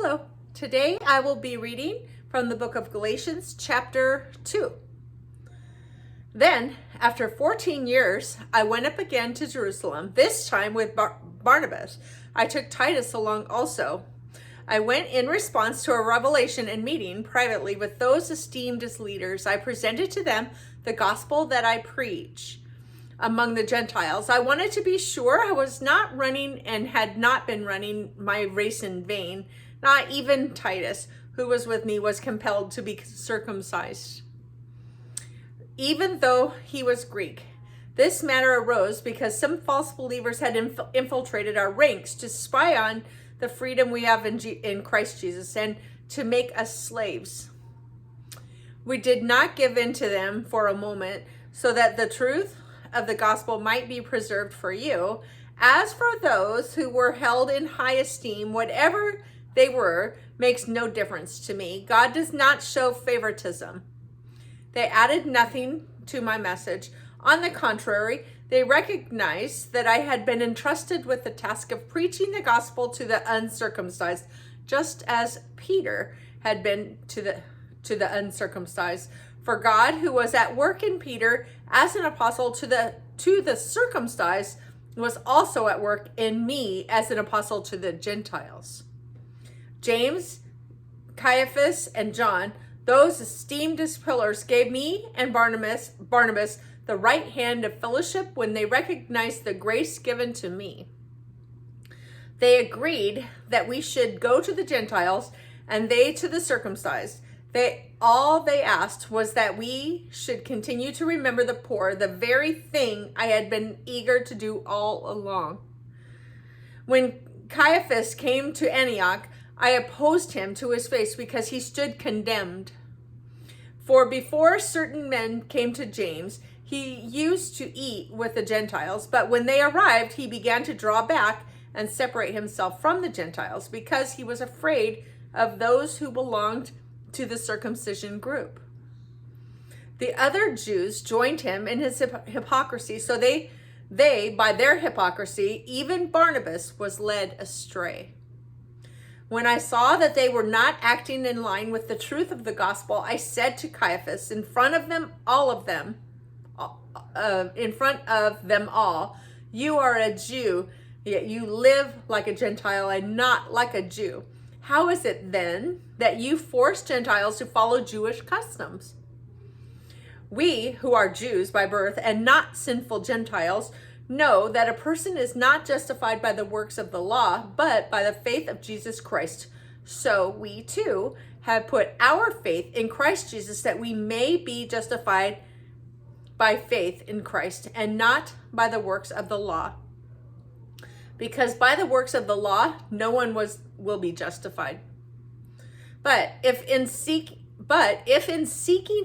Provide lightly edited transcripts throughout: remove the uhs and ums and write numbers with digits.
Hello. Today I will be reading from the book of Galatians chapter 2. Then, after 14 years, I went up again to Jerusalem, this time with Barnabas. I took Titus along also. I went in response to a revelation and meeting privately with those esteemed as leaders. I presented to them the gospel that I preach among the Gentiles. I wanted to be sure I was not running and had not been running my race in vain. Not even Titus, who was with me, was compelled to be circumcised, even though he was Greek. This matter arose because some false believers had infiltrated our ranks to spy on the freedom we have in Christ Jesus and to make us slaves. We did not give in to them for a moment, so that the truth of the gospel might be preserved for you. As for those who were held in high esteem, whatever they were makes no difference to me. God does not show favoritism. They added nothing to my message. On the contrary, they recognized that I had been entrusted with the task of preaching the gospel to the uncircumcised, just as Peter had been to the uncircumcised. For God, who was at work in Peter as an apostle to the circumcised, was also at work in me as an apostle to the Gentiles. James, Caiaphas, and John, those esteemed as pillars, gave me and Barnabas the right hand of fellowship when they recognized the grace given to me. They agreed that we should go to the Gentiles and they to the circumcised. All they asked was that we should continue to remember the poor, the very thing I had been eager to do all along. When Caiaphas came to Antioch, I opposed him to his face because he stood condemned. For before certain men came to James, he used to eat with the Gentiles, but when they arrived, he began to draw back and separate himself from the Gentiles because he was afraid of those who belonged to the circumcision group. The other Jews joined him in his hypocrisy, so they by their hypocrisy, even Barnabas was led astray. When I saw that they were not acting in line with the truth of the gospel, I said to Caiaphas, in front of them all, you are a Jew, yet you live like a Gentile and not like a Jew. How is it then that you force Gentiles to follow Jewish customs? We, who are Jews by birth and not sinful Gentiles, know that a person is not justified by the works of the law, but by the faith of Jesus Christ. So we too have put our faith in Christ Jesus, that we may be justified by faith in Christ and not by the works of the law. Because by the works of the law, no one will be justified. But if in seeking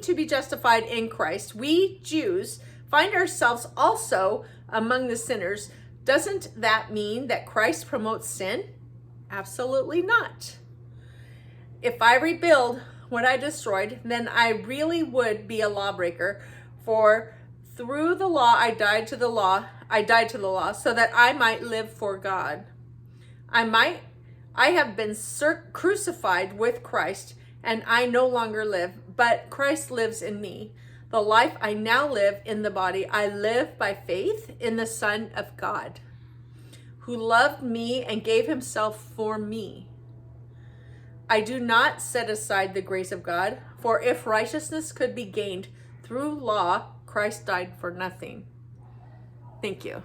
to be justified in Christ, we Jews find ourselves also among the sinners, doesn't that mean that Christ promotes sin? Absolutely not. If I rebuild what I destroyed, then I really would be a lawbreaker. For through the law I died to the law, so that I might live for God. I have been crucified with Christ, and I no longer live, but Christ lives in me. The life I now live in the body, I live by faith in the Son of God, who loved me and gave himself for me. I do not set aside the grace of God, for if righteousness could be gained through law, Christ died for nothing. Thank you.